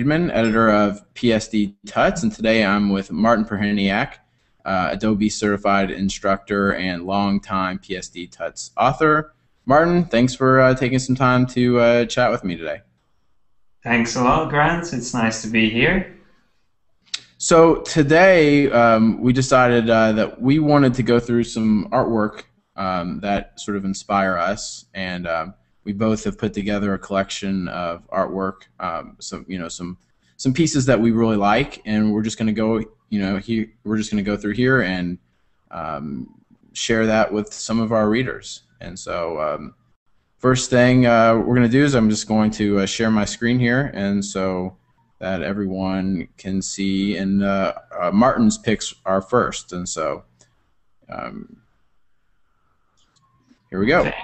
Friedman, editor of Psdtuts, and today I'm with Martin Perhiniak, Adobe certified instructor and longtime Psdtuts author. Martin, thanks for taking some time to chat with me today. Thanks a lot, Grant. It's nice to be here. So today we decided that we wanted to go through some artwork that sort of inspire us, and we both have put together a collection of artwork, some pieces that we really like, and we're just going to go, we're just going to go through here and share that with some of our readers. And so, first thing we're going to do is I'm just going to share my screen here, and so that everyone can see. And Martin's picks are first, and so here we go. Okay.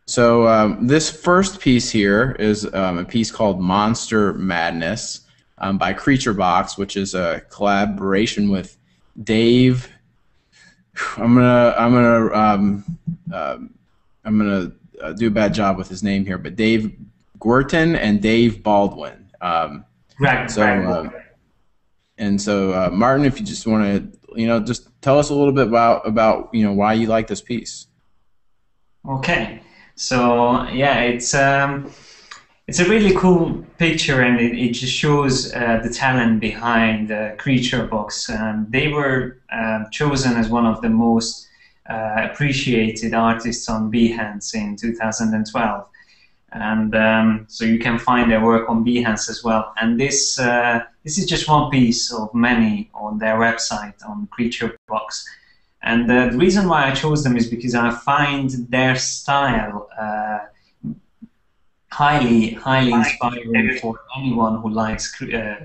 So this first piece here is a piece called Monster Madness by Creature Box, which is a collaboration with Dave. I'm gonna do a bad job with his name here, but Dave Guertin and Dave Baldwin. Right. And so Martin, if you just want to, just tell us a little bit about why you like this piece. Okay. So yeah, it's a really cool picture, and it just shows the talent behind Creature Box. They were chosen as one of the most appreciated artists on Behance in 2012, and so you can find their work on Behance as well. And this is just one piece of many on their website on Creature Box. And the reason why I chose them is because I find their style highly inspiring for anyone who likes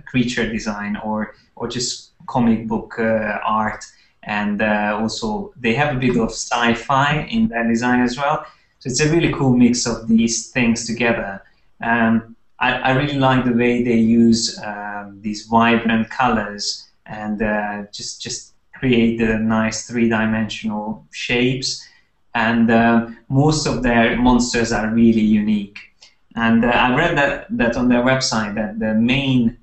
creature design or just comic book art. And also they have a bit of sci-fi in their design as well. So it's a really cool mix of these things together. I really like the way they use these vibrant colors and just create the nice three-dimensional shapes, and most of their monsters are really unique. And I read that on their website that the main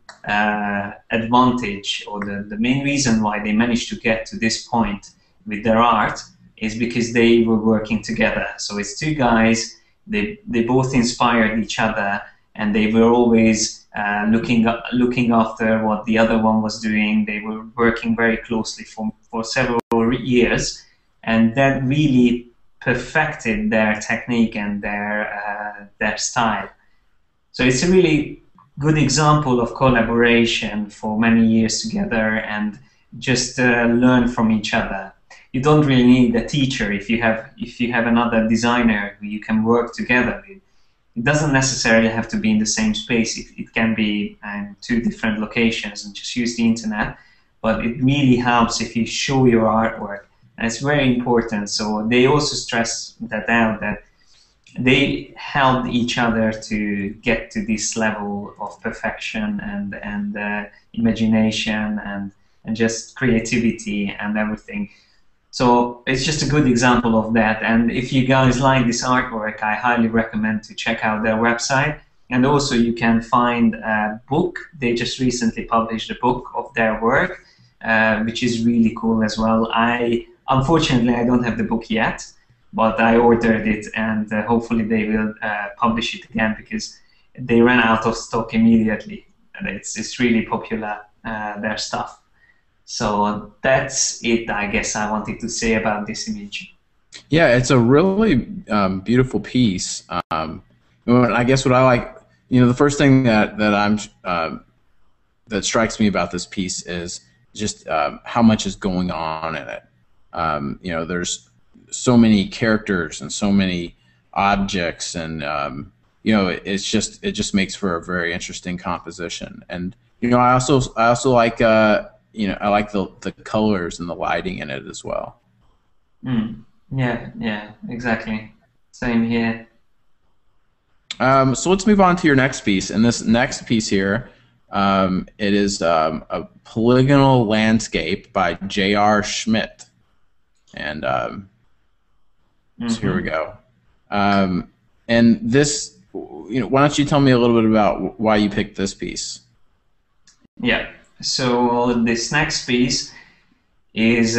advantage, or the main reason why they managed to get to this point with their art is because they were working together. So it's two guys, they both inspired each other, and they were always looking after what the other one was doing. They were working very closely for several years, and that really perfected their technique and their style. So it's a really good example of collaboration for many years together, and just learn from each other. You don't really need a teacher if you have another designer who you can work together with. It doesn't necessarily have to be in the same space. It can be in two different locations and just use the internet. But it really helps if you show your artwork, and it's very important. So they also stress that out, that they helped each other to get to this level of perfection and imagination and just creativity and everything. So it's just a good example of that. And if you guys like this artwork, I highly recommend to check out their website. And also you can find a book. They just recently published a book of their work, which is really cool as well. Unfortunately, I don't have the book yet, but I ordered it, and hopefully they will publish it again, because they ran out of stock immediately. And it's really popular, their stuff. So that's it, I guess, I wanted to say about this image. Yeah, it's a really beautiful piece. I guess what I like, the first thing that strikes me about this piece is just how much is going on in it. There's so many characters and so many objects, and it just makes for a very interesting composition. And I also like I like the colors and the lighting in it as well. Yeah, exactly. Same here. So let's move on to your next piece. And this next piece here, it is a polygonal landscape by J.R. Schmidt. And so here we go. And this, why don't you tell me a little bit about why you picked this piece? Yeah. So this next piece is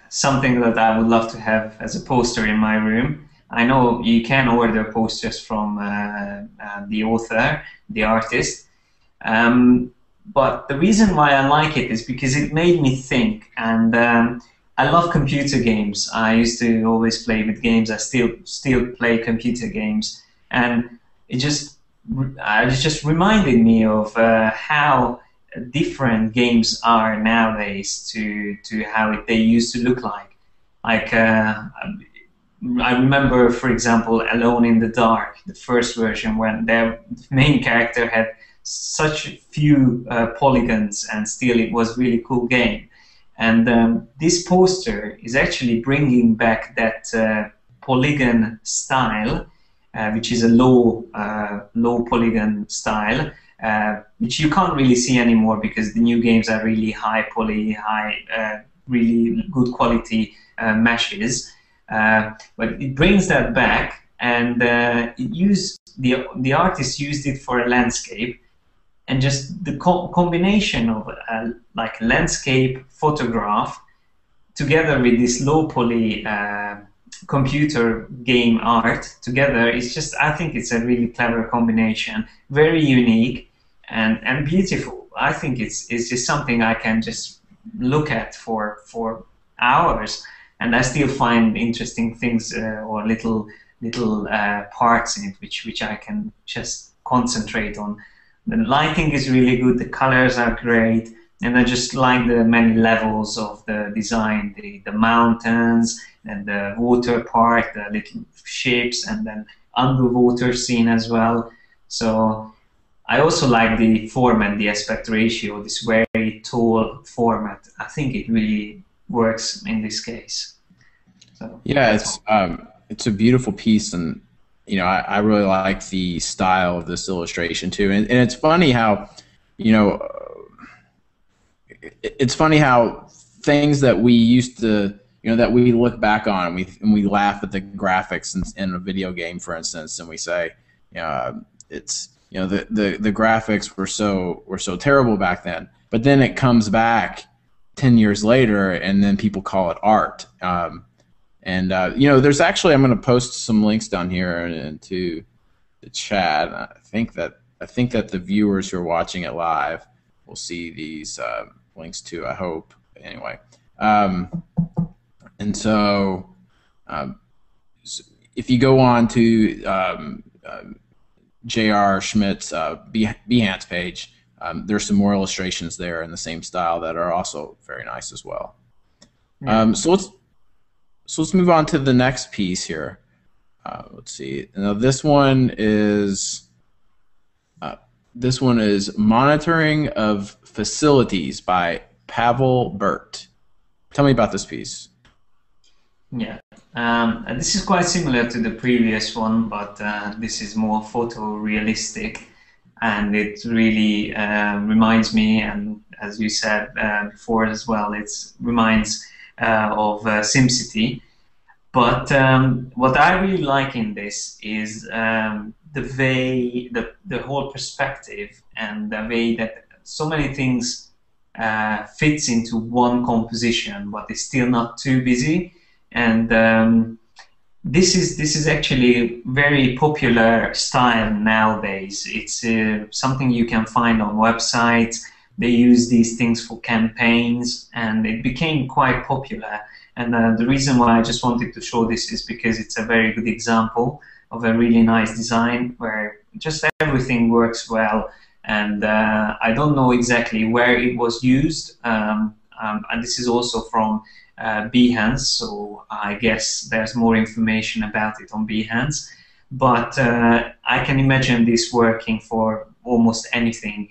something that I would love to have as a poster in my room. I know you can order posters from the author, the artist, but the reason why I like it is because it made me think, and I love computer games. I used to always play with games. I still play computer games, and it just reminded me of how different games are nowadays to how they used to look like. Like I remember, for example, Alone in the Dark, the first version, when the main character had such few polygons, and still it was really cool game. And this poster is actually bringing back that polygon style, which is a low polygon style, which you can't really see anymore because the new games are really high poly, really good quality meshes. But it brings that back, and the artist used it for a landscape, and just the combination of like landscape photograph together with this low poly computer game art together is just, I think it's a really clever combination, very unique and beautiful. I think it's just something I can just look at for hours, and I still find interesting things or little parts in it which I can just concentrate on. The lighting is really good, the colors are great, and I just like the many levels of the design, the mountains and the water part, the little ships, and then underwater scene as well. So I also like the format, the aspect ratio, this very tall format. I think it really works in this case. So, yeah, it's a beautiful piece, and I really like the style of this illustration too. And it's funny how, it's funny how things that we used to, that we look back on and we laugh at the graphics in a video game, for instance, and we say, it's the graphics were so terrible back then. But then it comes back 10 years later, and then people call it art. There's actually, I'm going to post some links down here into the chat. I think that the viewers who are watching it live will see these links too, I hope. Anyway, if you go on to J.R. Schmidt's Behance page, there's some more illustrations there in the same style that are also very nice as well. So let's move on to the next piece here. Let's see. Now this one is Monitoring of Facilities by Pavel Birt. Tell me about this piece. Yeah, this is quite similar to the previous one, but this is more photorealistic, and it really reminds me, and as you said before as well, it reminds of SimCity. But what I really like in this is the way, the whole perspective, and the way that so many things fits into one composition, but it's still not too busy. And this is actually very popular style nowadays. It's something you can find on websites. They use these things for campaigns, and it became quite popular. And the reason why I just wanted to show this is because it's a very good example of a really nice design where just everything works well. And I don't know exactly where it was used, and this is also from Behance, so I guess there's more information about it on Behance. But I can imagine this working for almost anything.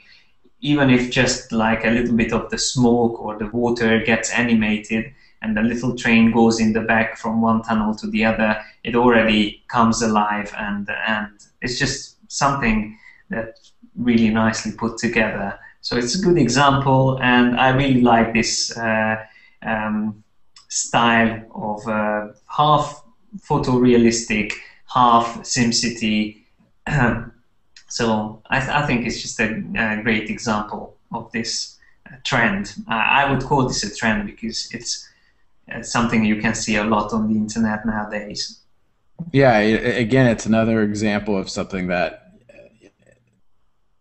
Even if just like a little bit of the smoke or the water gets animated and the little train goes in the back from one tunnel to the other, it already comes alive, and it's just something that's really nicely put together. So it's a good example, and I really like this style of half photorealistic, half SimCity So I think it's just a great example of this trend. I would call this a trend because it's something you can see a lot on the internet nowadays. Yeah, again, it's another example of something that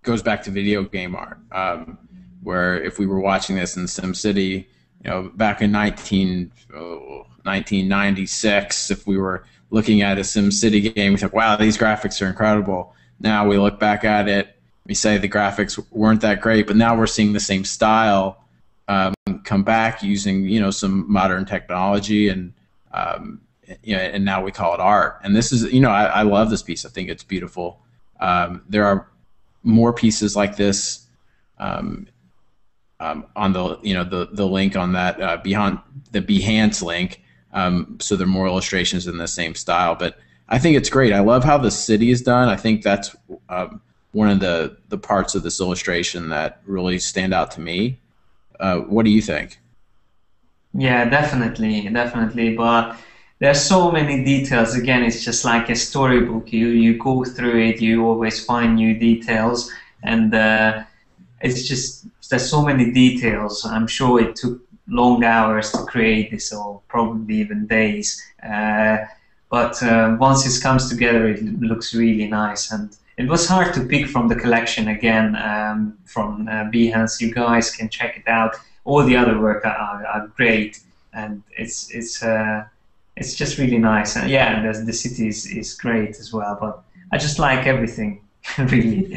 goes back to video game art, where if we were watching this in SimCity, back in 1996, if we were looking at a SimCity game, we thought, wow, these graphics are incredible. Now we look back at it, we say the graphics weren't that great, but now we're seeing the same style come back using some modern technology, and and now we call it art. And this is I love this piece. I think it's beautiful. There are more pieces like this on the link on that beyond the Behance link. So there are more illustrations in the same style, but I think it's great. I love how the city is done. I think that's one of the parts of this illustration that really stand out to me. What do you think? Yeah, definitely. But there's so many details. Again, it's just like a storybook. You go through it, you always find new details, and there's so many details. I'm sure it took long hours to create this, or probably even days. But once it comes together, it looks really nice. And it was hard to pick from the collection again from Behance. You guys can check it out. All the other work are great, and it's just really nice. And yeah, and the city is great as well. But I just like everything, really.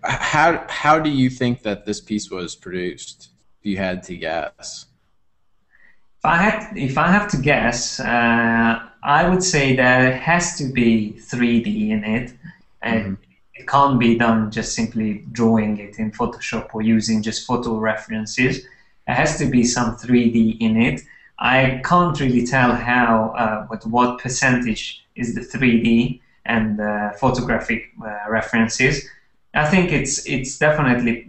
How do you think that this piece was produced, if you had to guess? If I have to guess, I would say there has to be 3D in it, and it can't be done just simply drawing it in Photoshop or using just photo references. There has to be some 3D in it. I can't really tell how, but what percentage is the 3D and photographic references. I think it's definitely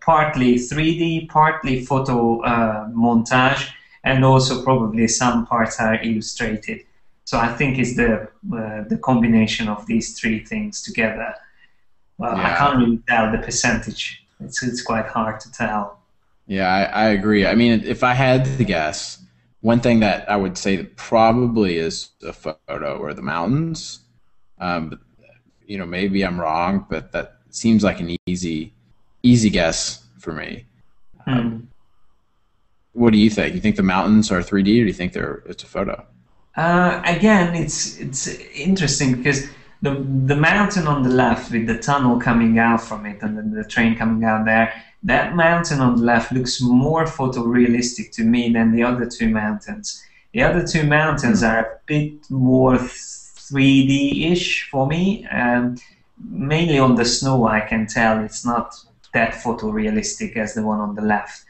partly 3D, partly photo montage, and also probably some parts are illustrated. So I think it's the combination of these three things together. Well, yeah. I can't really tell the percentage. It's quite hard to tell. Yeah, I agree. I mean, if I had to guess, one thing that I would say that probably is a photo or the mountains. But, maybe I'm wrong, but that seems like an easy guess for me. What do you think? You think the mountains are 3D, or do you think it's a photo? Again, it's interesting because the mountain on the left with the tunnel coming out from it and then the train coming out there, that mountain on the left looks more photorealistic to me than the other two mountains. The other two mountains are a bit more 3D-ish for me. Mainly on the snow, I can tell it's not that photorealistic as the one on the left.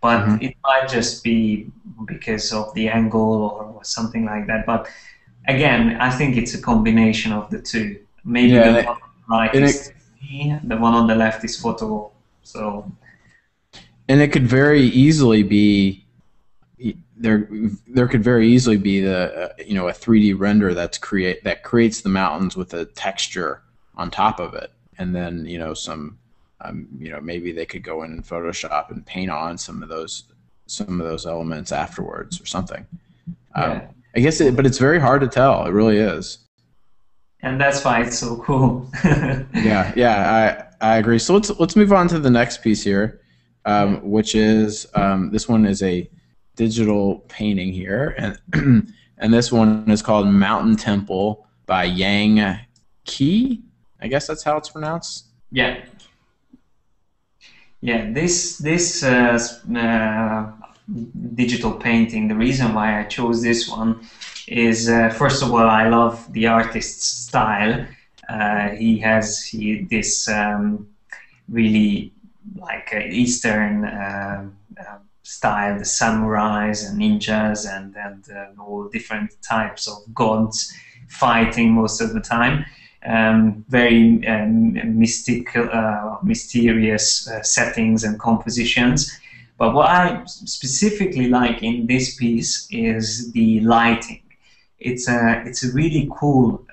But it might just be because of the angle or something like that. But again, I think it's a combination of the two. Maybe the one on the right is 3D, the one on the left is photo. So, and it could very easily be there could very easily be the a 3D render that creates the mountains with a texture on top of it, and then some maybe they could go in Photoshop and paint on some of those elements afterwards or something. I guess but it's very hard to tell. It really is. And that's why it's so cool. I agree. So let's move on to the next piece here, which is this one is a digital painting here, and and this one is called Mountain Temple by Yang Qi. I guess that's how it's pronounced. Yeah. This digital painting. The reason why I chose this one is first of all, I love the artist's style. He has this really like Eastern style, the samurais and ninjas and all different types of gods fighting most of the time. Very mysterious settings and compositions. But what I specifically like in this piece is the lighting. It's a really cool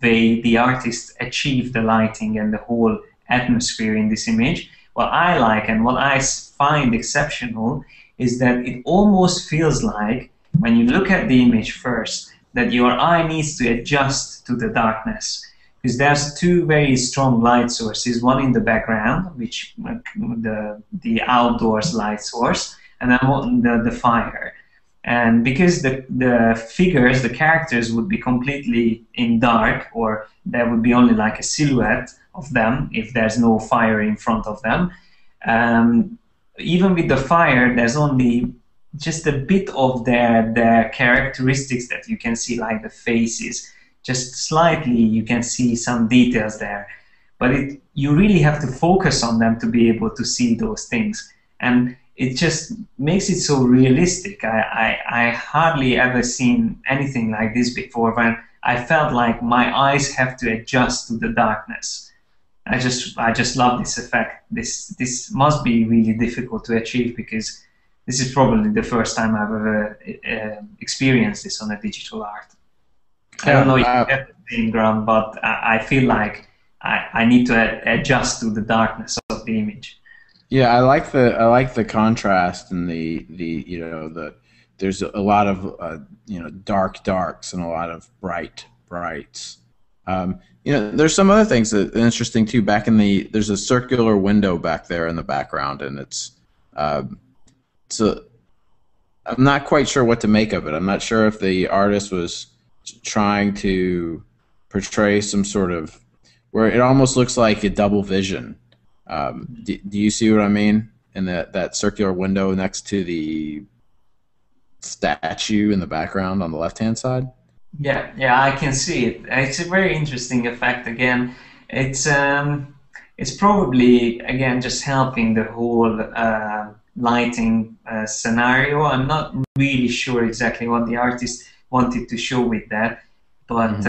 way the artist achieved the lighting and the whole atmosphere in this image. What I like and what I find exceptional is that it almost feels like, when you look at the image first, that your eye needs to adjust to the darkness. Because there's two very strong light sources, one in the background, which the outdoors light source, and then the fire. And because the figures, the characters would be completely in dark, or there would be only like a silhouette of them if there's no fire in front of them. Even with the fire, there's only just a bit of their characteristics that you can see, like the faces. Just slightly you can see some details there. But you really have to focus on them to be able to see those things. And it just makes it so realistic. I hardly ever seen anything like this before, when I felt like my eyes have to adjust to the darkness. I just love this effect. This must be really difficult to achieve, because this is probably the first time I've ever experienced this on a digital art. I don't know if you get the same, Grant, but I feel like I need to adjust to the darkness of the image. Yeah, I like the contrast and there's a lot of darks and a lot of brights. There's some other things that are interesting too. There's a circular window back there in the background, and I'm not quite sure what to make of it. I'm not sure if the artist was trying to portray some sort of, where it almost looks like a double vision. Do you see what I mean? In that circular window next to the statue in the background on the left-hand side? Yeah, I can see it. It's a very interesting effect. Again, it's probably, again, just helping the whole lighting scenario. I'm not really sure exactly what the artist wanted to show with that, but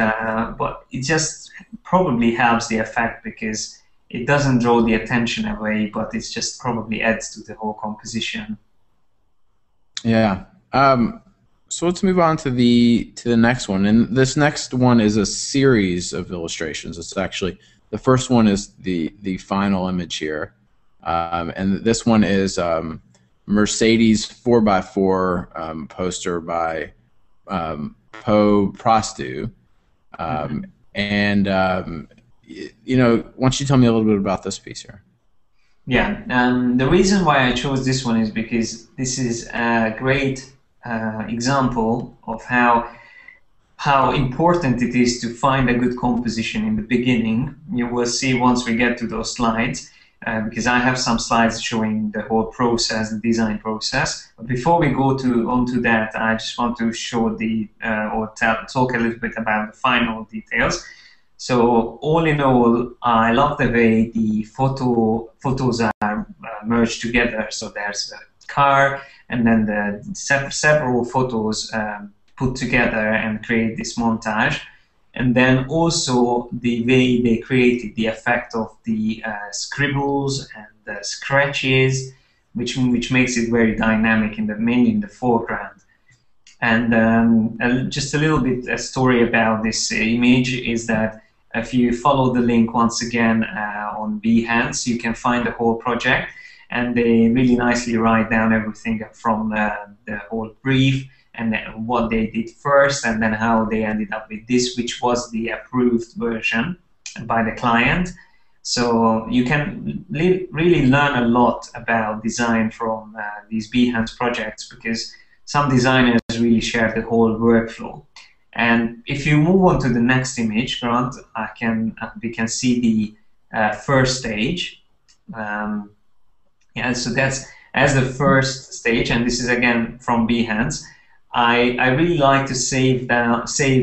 it just probably helps the effect, because it doesn't draw the attention away, but it just probably adds to the whole composition. Yeah. So let's move on to the next one, and this next one is a series of illustrations. It's actually, the first one is the final image here, and this one is Mercedes 4x4 poster by PoProstu, and why don't you tell me a little bit about this piece here? Yeah, the reason why I chose this one is because this is a great example of how important it is to find a good composition in the beginning. You will see once we get to those slides, because I have some slides showing the whole process, the design process. But before we go onto that, I just want to show talk a little bit about the final details. So all in all, I love the way the photos are merged together. So there's a car, and then the several photos put together and create this montage. And then also the way they created the effect of the scribbles and the scratches, which makes it very dynamic, mainly in the foreground. And just a little bit a story about this image is that if you follow the link once again on Behance, you can find the whole project, and they really nicely write down everything from the whole brief, and then what they did first, and then how they ended up with this, which was the approved version by the client. So you can really learn a lot about design from these Behance projects, because some designers really share the whole workflow. And if you move on to the next image, Grant, we can see the first stage. Yeah, so that's as the first stage, and this is again from Behance. I really like to save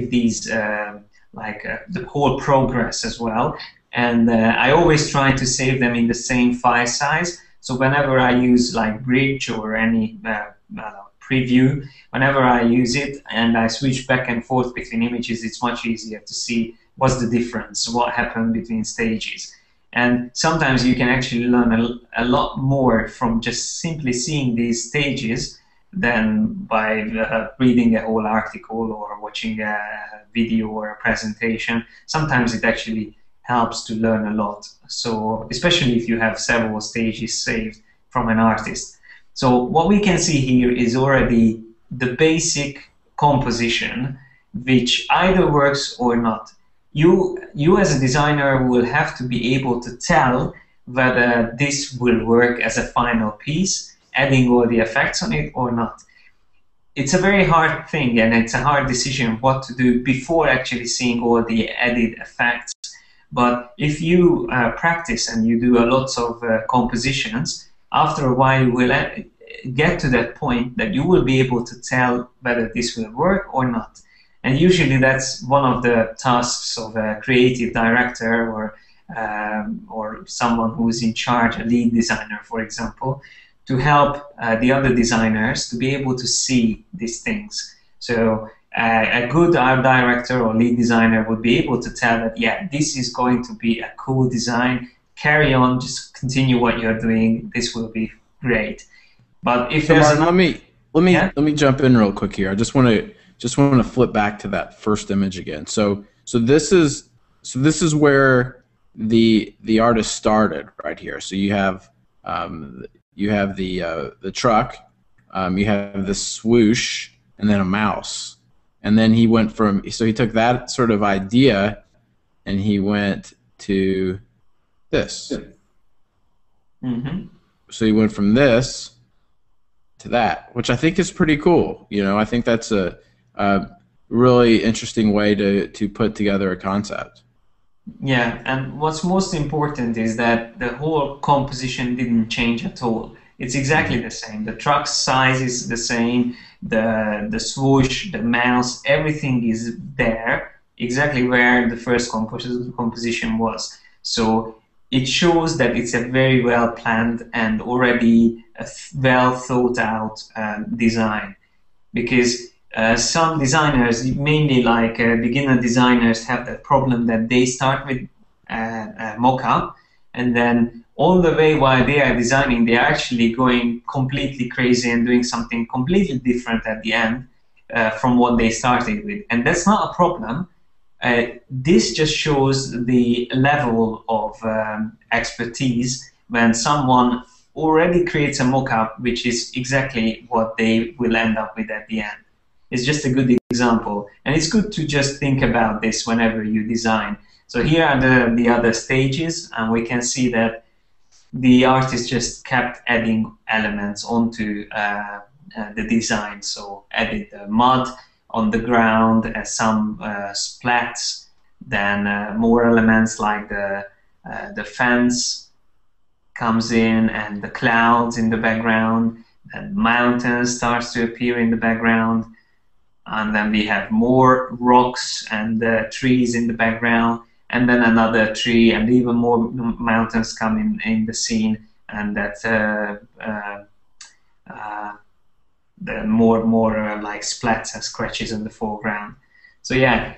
these the whole progress as well, and I always try to save them in the same file size. So whenever I use like Bridge or any preview, whenever I use it and I switch back and forth between images, it's much easier to see what's the difference, what happened between stages. And sometimes you can actually learn a lot more from just simply seeing these stages than by reading a whole article or watching a video or a presentation. Sometimes it actually helps to learn a lot. So especially if you have several stages saved from an artist. So what we can see here is already the basic composition, which either works or not. You as a designer will have to be able to tell whether this will work as a final piece, adding all the effects on it or not. It's a very hard thing, and it's a hard decision what to do before actually seeing all the added effects. But if you practice and you do a lot of compositions, after a while you will get to that point that you will be able to tell whether this will work or not. And usually that's one of the tasks of a creative director or someone who is in charge, a lead designer, for example, to help the other designers to be able to see these things. So a good art director or lead designer would be able to tell that, yeah, this is going to be a cool design, carry on, just continue what you're doing, this will be great. But if so there's Martin, let me jump in real quick here. I just want to flip back to that first image again. So this is where the artist started right here. So you have the truck, you have the swoosh, and then a mouse. And then he went from, so he took that sort of idea and he went to this. Mm-hmm. So he went from this to that, which I think is pretty cool. You know, I think that's a really interesting way to put together a concept. Yeah, and what's most important is that the whole composition didn't change at all. It's exactly the same. The truck's size is the same, the swoosh, the mouse, everything is there, exactly where the first composition was. So it shows that it's a very well planned and already a well thought out design. Because some designers, mainly like beginner designers, have that problem that they start with a mock-up, and then all the way while they are designing, they are actually going completely crazy and doing something completely different at the end from what they started with. And that's not a problem. This just shows the level of expertise when someone already creates a mock-up which is exactly what they will end up with at the end. It's just a good example, and it's good to just think about this whenever you design. So here are the other stages, and we can see that the artist just kept adding elements onto the design. So added mud on the ground, some splats, then more elements like the fence comes in, and the clouds in the background, and mountains starts to appear in the background. And then we have more rocks and trees in the background, and then another tree, and even more mountains come in the scene, and that the more like splats and scratches in the foreground. So yeah,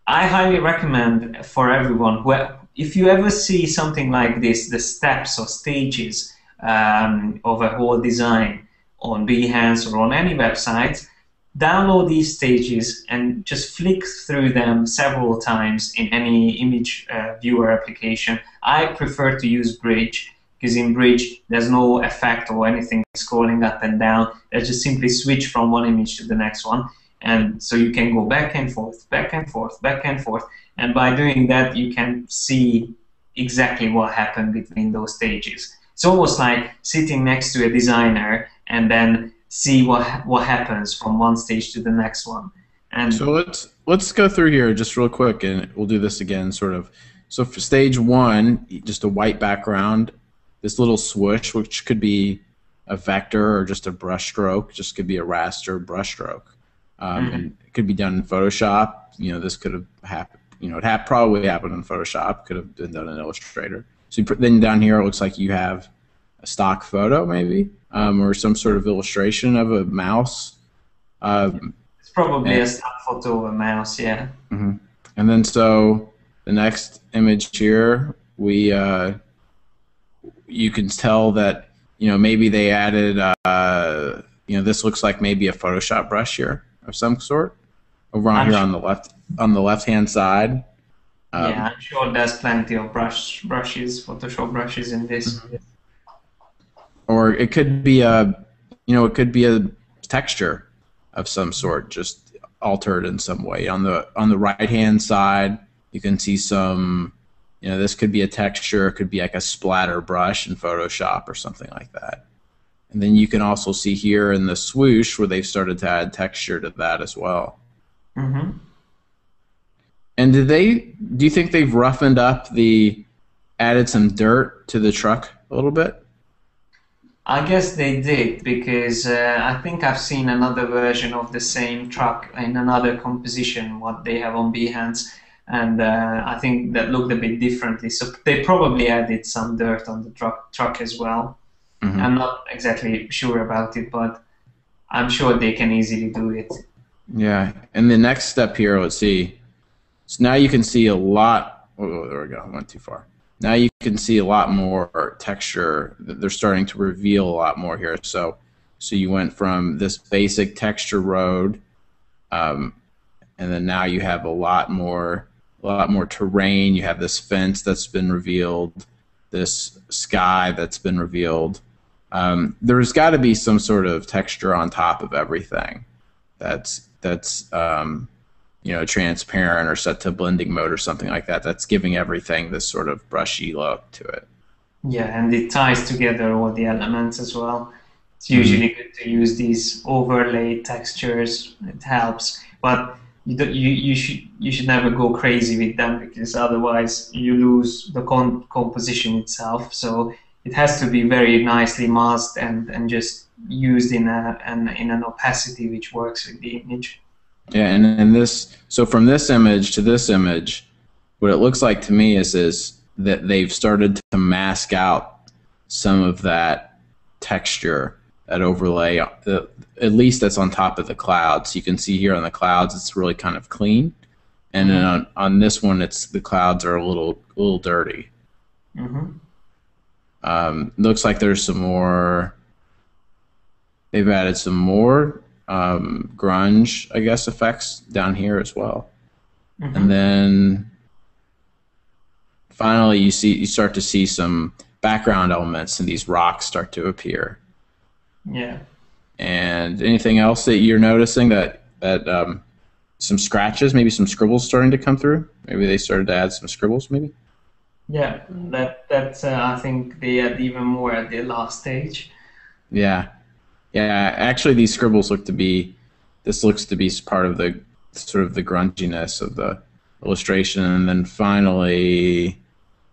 I highly recommend for everyone, if you ever see something like this, the steps or stages of a whole design on Behance or on any website, download these stages and just flick through them several times in any image viewer application. I prefer to use Bridge, because in Bridge there's no effect or anything scrolling up and down. They just simply switch from one image to the next one, and so you can go back and forth, back and forth, back and forth, and by doing that you can see exactly what happened between those stages. It's almost like sitting next to a designer and then see what happens from one stage to the next one. And so let's go through here just real quick, and we'll do this again sort of. So for stage one, just a white background, this little swoosh, which could be a vector or just a brush stroke, just could be a raster brush stroke. And it could be done in Photoshop. You know, this could have happened. You know, it probably happened in Photoshop. Could have been done in Illustrator. So then down here, it looks like you have a stock photo, maybe, or some sort of illustration of a mouse. It's probably a stock photo of a mouse, yeah. Mm-hmm. And then so the next image here, you can tell that, you know, maybe they added this looks like maybe a Photoshop brush here of some sort over on here on the left hand side. Yeah, I'm sure there's plenty of brushes, Photoshop brushes in this. Or it could be a texture of some sort, just altered in some way. On the right hand side, you can see some. This could be a texture. It could be like a splatter brush in Photoshop or something like that. And then you can also see here in the swoosh where they've started to add texture to that as well. Mm-hmm. And do you think they've roughened up added some dirt to the truck a little bit? I guess they did, because I think I've seen another version of the same truck in another composition, what they have on Behance, and I think that looked a bit differently. So they probably added some dirt on the truck as well. Mm-hmm. I'm not exactly sure about it, but I'm sure they can easily do it. Yeah, and the next step here, let's see. So now you can see a lot. Oh, there we go. I went too far. Now you can see a lot more texture. They're starting to reveal a lot more here. So you went from this basic texture road, and then now you have a lot more terrain. You have this fence that's been revealed, this sky that's been revealed. There's got to be some sort of texture on top of everything that's transparent or set to blending mode or something like that. That's giving everything this sort of brushy look to it. Yeah, and it ties together all the elements as well. It's usually good to use these overlay textures. It helps, but you should never go crazy with them, because otherwise you lose the composition itself. So it has to be very nicely masked and just used in an opacity which works with the image. Yeah, and so from this image to this image, what it looks like to me is that they've started to mask out some of that texture, that overlay, at least that's on top of the clouds. You can see here on the clouds it's really kind of clean, and then on this one the clouds are a little dirty. Looks like there's some more. They've added some more grunge, I guess, effects down here as well. And then finally you start to see some background elements, and these rocks start to appear. Yeah. And anything else that you're noticing that some scratches, maybe some scribbles starting to come through? Maybe they started to add some scribbles, maybe? Yeah, that's I think they add even more at the last stage. Yeah. Yeah, actually these scribbles looks to be part of the sort of the grunginess of the illustration. And then finally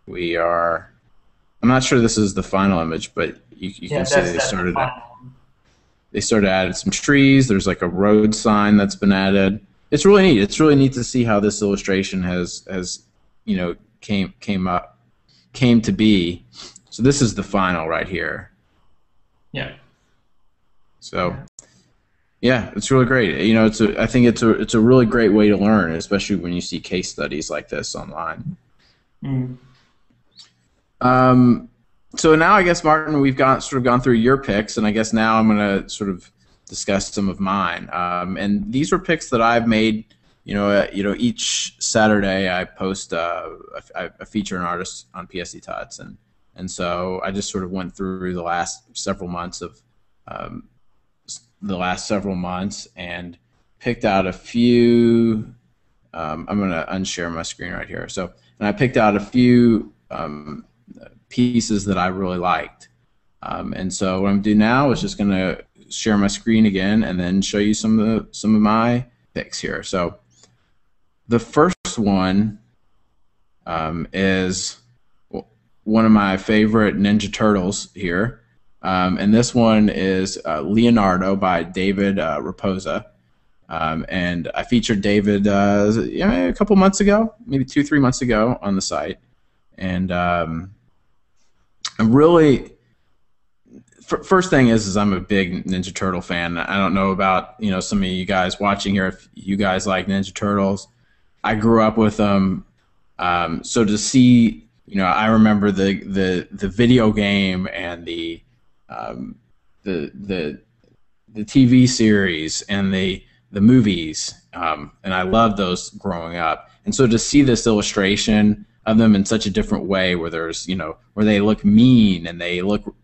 I'm not sure this is the final image, but you can see they started adding some trees. There's like a road sign that's been added. It's really neat. It's really neat to see how this illustration has came to be. So this is the final right here. Yeah. So, yeah, it's really great. I think it's a really great way to learn, especially when you see case studies like this online. So now I guess, Martin, we've gone through your picks, and I guess now I'm going to sort of discuss some of mine. And these were picks that I've made. Each Saturday I post I feature an artist on Psdtuts, and so I just sort of went through the last several months and picked out a few. I'm going to unshare my screen right here. And I picked out a few pieces that I really liked. And so what I'm going to do now is just going to share my screen again and then show you some of my picks here. So the first one is one of my favorite Ninja Turtles here. And this one is Leonardo by David Rapoza. And I featured David a couple months ago, maybe 2-3 months ago on the site. And I'm really, first thing is I'm a big Ninja Turtle fan. I don't know about some of you guys watching here if you guys like Ninja Turtles. I grew up with them, so to see, I remember the video game and the TV series and the movies, and I loved those growing up. And so to see this illustration of them in such a different way, where there's, where they look mean and they look,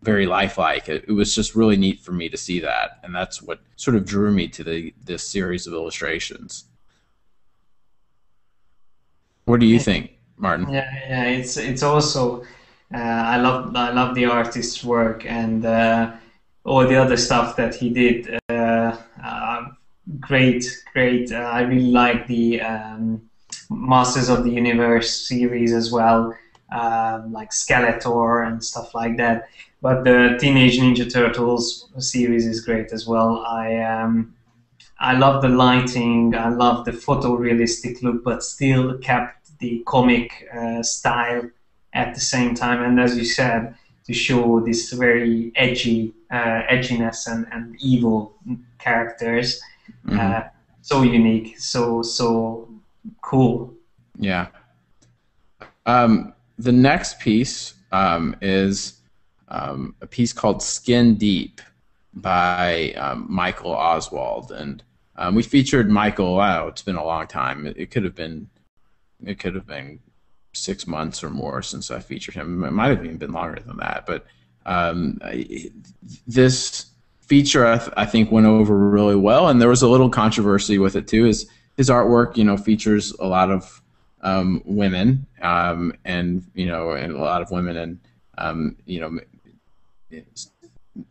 very lifelike, it was just really neat for me to see that, and that's what sort of drew me to this series of illustrations. What do you think, Martin? Yeah, it's also I love the artist's work and all the other stuff that he did. Great. I really like the Masters of the Universe series as well, like Skeletor and stuff like that. But the Teenage Ninja Turtles series is great as well. I love the lighting. I love the photorealistic look, but still kept the comic style at the same time. And as you said, to show this very edginess and evil characters. So unique, so cool. Yeah. The next piece is a piece called Skin Deep by Michael Oswald, and we featured Michael. Wow, it's been a long time. It could have been 6 months or more since I featured him. It might have even been longer than that. But this feature I think went over really well, and there was a little controversy with it too. His artwork, features a lot of women, and a lot of women, and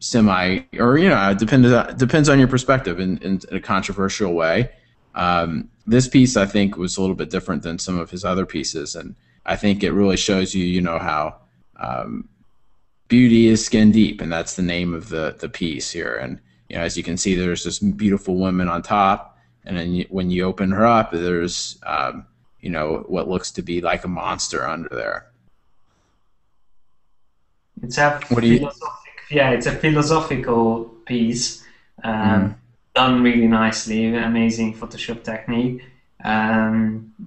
semi, or it depends on your perspective in a controversial way. This piece, I think, was a little bit different than some of his other pieces, and I think it really shows you, how beauty is skin deep, and that's the name of the piece here. And as you can see, there's this beautiful woman on top, and then when you open her up, there's what looks to be like a monster under there. It's a it's a philosophical piece, done really nicely, amazing Photoshop technique.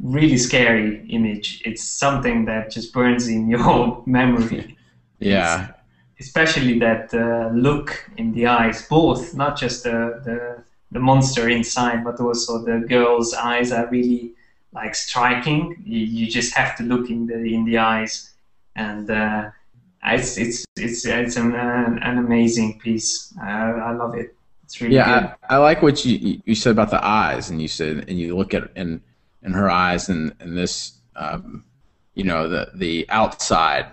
Really scary image. It's something that just burns in your memory. Yeah. Especially that look in the eyes, both, not just the monster inside, but also the girl's eyes are really like striking. You just have to look in the eyes, and it's an amazing piece. I love it. It's really good. I like what you said about the eyes, and you look at in her eyes, and this the outside,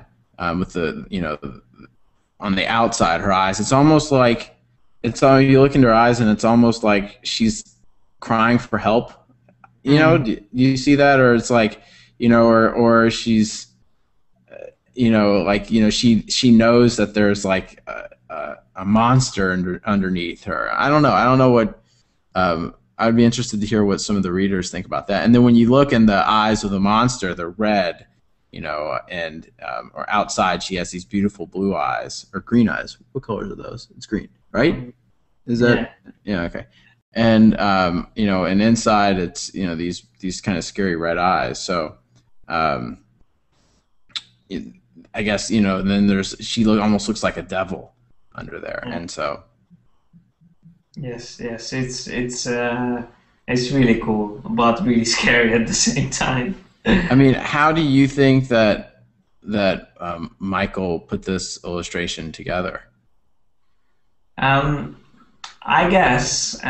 with the on the outside her eyes, it's almost like you look into her eyes and it's almost like she's crying for help. Do you see that? Or it's like, or she's she knows that there's like a monster underneath her. I don't know what. I'd be interested to hear what some of the readers think about that. And then when you look in the eyes of the monster, they're red, and or outside she has these beautiful blue eyes or green eyes. What colors are those? It's green, right? Is that? Yeah. Okay. And and inside it's these kind of scary red eyes. So I guess and then she almost looks like a devil under there, and so. Yes, it's really cool, but really scary at the same time. I mean, how do you think that Michael put this illustration together? I guess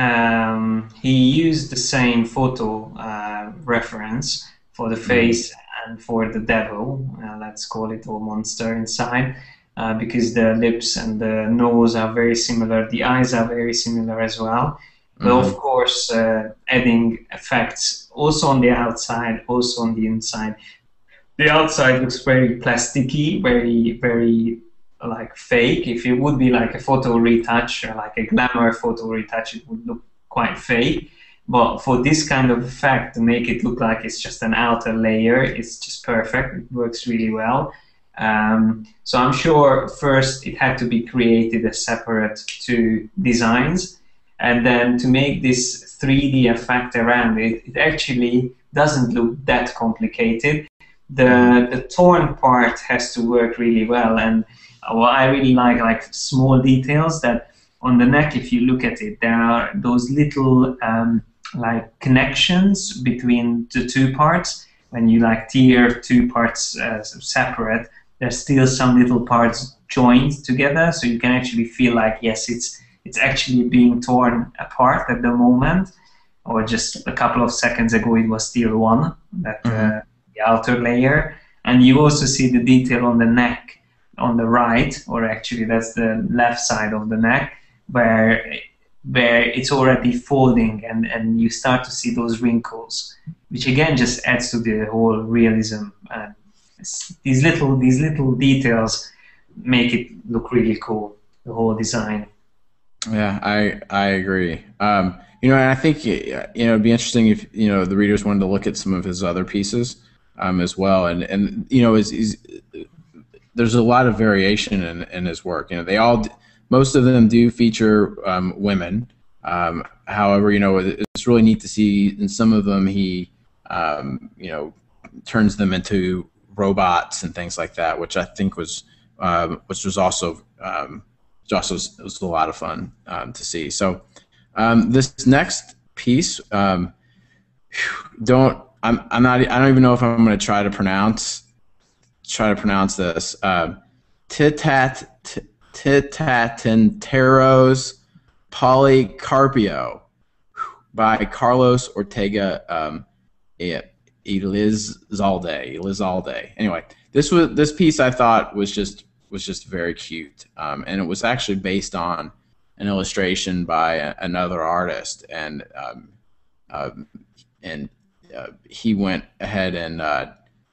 he used the same photo reference for the face and for the devil, let's call it, or monster inside. Because the lips and the nose are very similar, the eyes are very similar as well. But of course, adding effects also on the outside, also on the inside. The outside looks very plasticky, very like fake. If it would be like a photo retouch or like a glamour photo retouch, it would look quite fake. But for this kind of effect, to make it look like it's just an outer layer, it's just perfect. It works really well. So I'm sure first it had to be created as separate two designs, and then to make this 3D effect around it, it actually doesn't look that complicated. The torn part has to work really well, and what I really like small details that on the neck, if you look at it, there are those little like connections between the two parts. When you like tear two parts separate, there's still some little parts joined together, so you can actually feel like, yes, it's actually being torn apart at the moment, or just a couple of seconds ago it was still one, that the outer layer. And you also see the detail on the neck on the right, or actually that's the left side of the neck, where it's already folding, and you start to see those wrinkles, which again just adds to the whole realism. And these little details make it look really cool, the whole design. Yeah, I agree. You know, and I think, you know, it'd be interesting if, you know, the readers wanted to look at some of his other pieces as well. And you know, there's a lot of variation in his work. You know, most of them do feature women. However, you know, it's really neat to see in some of them he, you know, turns them into robots and things like that, which I think was also it was a lot of fun to see. So this next piece, I don't even know if I'm going to try to pronounce this. Titatintero's Policarpio by Carlos Ortega Elizalde. Anyway, this piece I thought was just very cute, and it was actually based on an illustration by another artist, and he went ahead and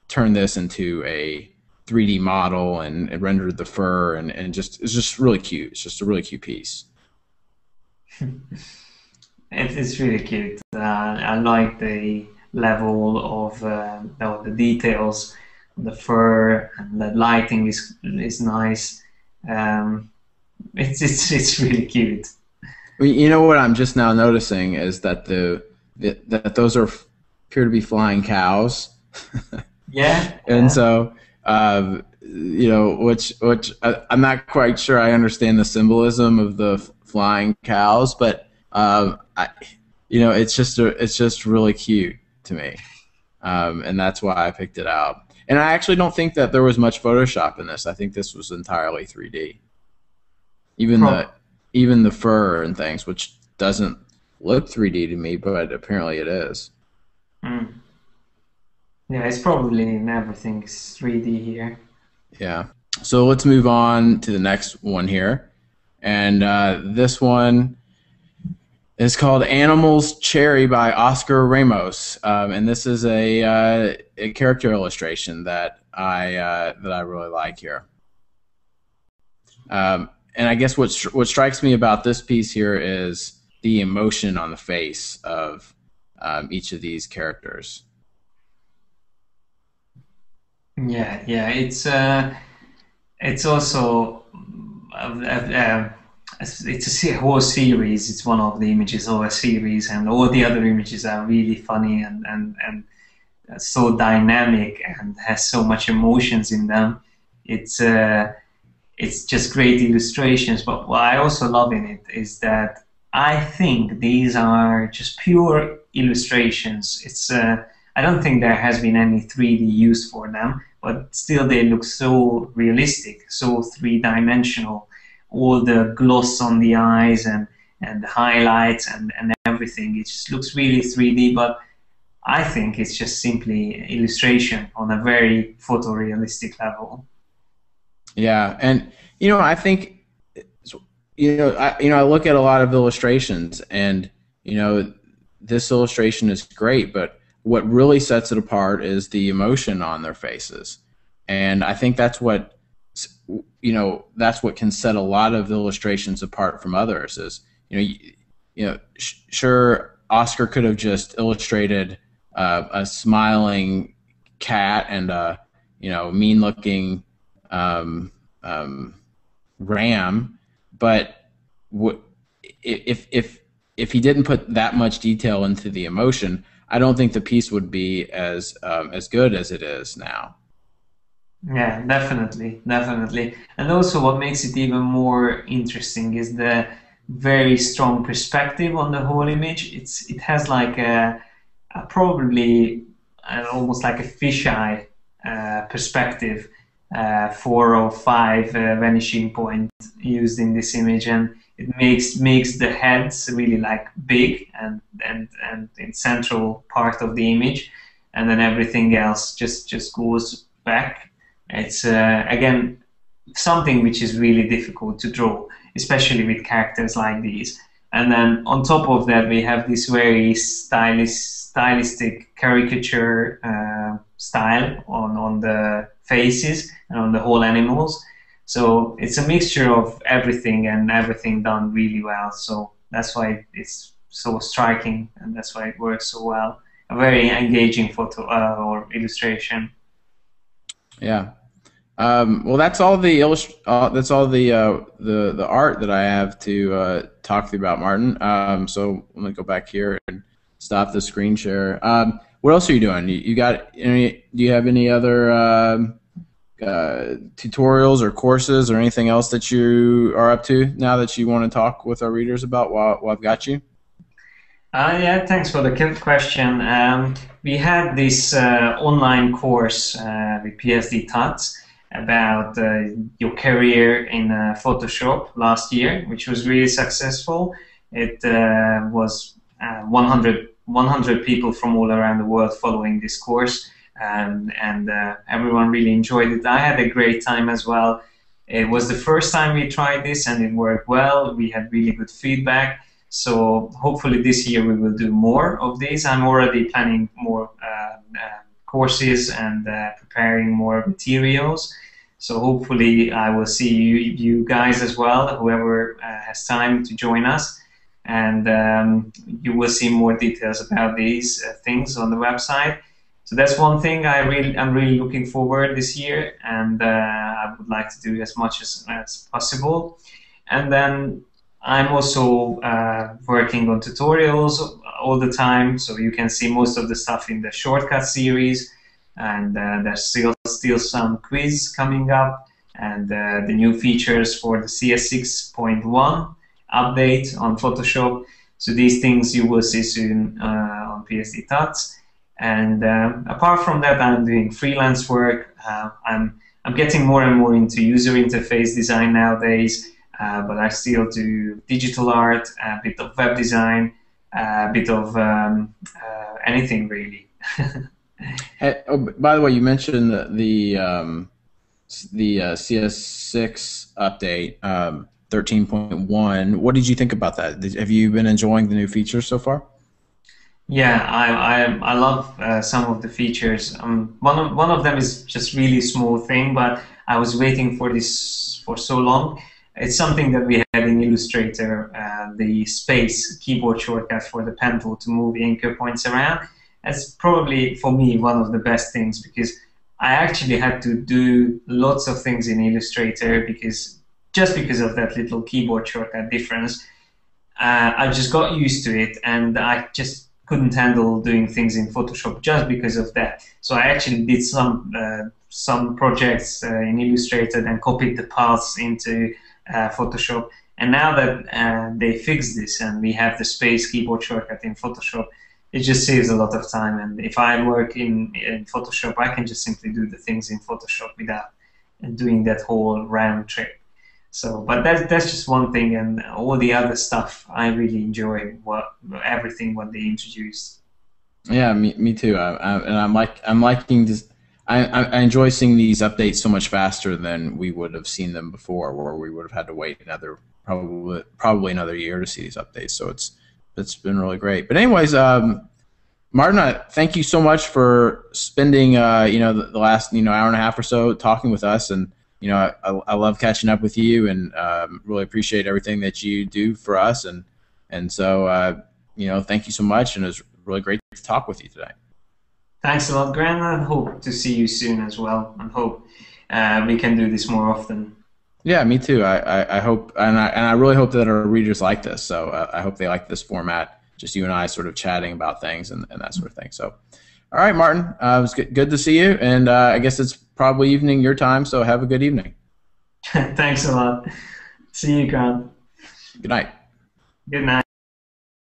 turned this into a 3D model and rendered the fur, and it's just really cute. It's just a really cute piece. It's really cute. I like the level of the details, the fur, and the lighting is nice. It's really cute. Well, you know what I'm just now noticing is that that those appear to be flying cows. Yeah. And so, you know, which I'm not quite sure I understand the symbolism of the flying cows, but you know, it's just really cute to me, and that's why I picked it out. And I actually don't think that there was much Photoshop in this. I think this was entirely 3D. Even the fur and things, which doesn't look 3D to me, but apparently it is. Mm. Yeah, it's probably everything is 3D here. Yeah. So let's move on to the next one here. And this one is called Animals Chery by Oscar Ramos. And this is a character illustration that I really like here. And I guess what strikes me about this piece here is the emotion on the face of each of these characters. Yeah, it's also it's a whole series. It's one of the images of a series, and all the other images are really funny and so dynamic and has so much emotions in them. It's just great illustrations. But what I also love in it is that I think these are just pure illustrations. I don't think there has been any 3D used for them, but still they look so realistic, so three-dimensional. All the gloss on the eyes and the highlights and everything, it just looks really 3D, but I think it's just simply illustration on a very photorealistic level. Yeah, and you know, I think, you know, I look at a lot of illustrations, and you know, this illustration is great, but what really sets it apart is the emotion on their faces, and I think that's what, you know, that's what can set a lot of illustrations apart from others. Is sure, Oscar could have just illustrated a smiling cat and a mean-looking ram, but if he didn't put that much detail into the emotion, I don't think the piece would be as good as it is now. Yeah, definitely. And also what makes it even more interesting is the very strong perspective on the whole image. It has like probably almost like a fisheye perspective, 4 or 5 vanishing point used in this image, and it makes the heads really like big and in central part of the image, and then everything else just goes back. It's again something which is really difficult to draw, especially with characters like these. And then on top of that, we have this very stylistic caricature style on the faces and on the whole animals. So it's a mixture of everything, and everything done really well. So that's why it's so striking, and that's why it works so well. A very engaging photo or illustration. Yeah. Well, that's all the the art that I have to talk to you about, Martin. So I'm gonna go back here and stop the screen share. What else are you doing? You got any? Do you have any other tutorials or courses or anything else that you are up to now that you want to talk with our readers about while I've got you? Yeah, thanks for the question. We had this online course with Psdtuts about your career in Photoshop last year, which was really successful. It was 100 people from all around the world following this course, and everyone really enjoyed it. I had a great time as well. It was the first time we tried this, and it worked well. We had really good feedback. So hopefully this year we will do more of these. I'm already planning more courses and preparing more materials. So hopefully I will see you guys as well, whoever has time to join us. And you will see more details about these things on the website. So that's one thing I'm really looking forward this year, and I would like to do as much as possible. And then I'm also working on tutorials all the time, so you can see most of the stuff in the shortcut series, and there's still some quiz coming up, and the new features for the CS 6.1 update on Photoshop. So these things you will see soon on Psdtuts. And apart from that, I'm doing freelance work. I'm getting more and more into user interface design nowadays. But I still do digital art, a bit of web design, a bit of anything really. Hey, oh, by the way, you mentioned the CS6 update, 13.1. What did you think about that? Have you been enjoying the new features so far? Yeah, I love some of the features. One of them is just really small thing, but I was waiting for this for so long. It's something that we had in Illustrator, the space keyboard shortcut for the pen tool to move anchor points around. That's probably, for me, one of the best things, because I actually had to do lots of things in Illustrator because of that little keyboard shortcut difference. I just got used to it, and I just couldn't handle doing things in Photoshop just because of that. So I actually did some projects in Illustrator and copied the paths into Photoshop, and now that they fixed this and we have the space keyboard shortcut in Photoshop, it just saves a lot of time. And if I work in Photoshop, I can just simply do the things in Photoshop without doing that whole round trip. So, but that's just one thing, and all the other stuff I really enjoy everything what they introduced. Yeah, me too. I'm liking this. I enjoy seeing these updates so much faster than we would have seen them before, where we would have had to wait probably another year to see these updates. So it's been really great. But anyways, Martin, thank you so much for spending the last hour and a half or so talking with us, and I love catching up with you, and really appreciate everything that you do for us, and so thank you so much, and it was really great to talk with you today. Thanks a lot, Grant. I hope to see you soon as well, and hope we can do this more often. Yeah, me too. I hope, and I really hope that our readers like this. So I hope they like this format, just you and I sort of chatting about things and that sort of thing. So, all right, Martin, it was good to see you, and I guess it's probably evening your time, so have a good evening. Thanks a lot. See you, Grant. Good night. Good night.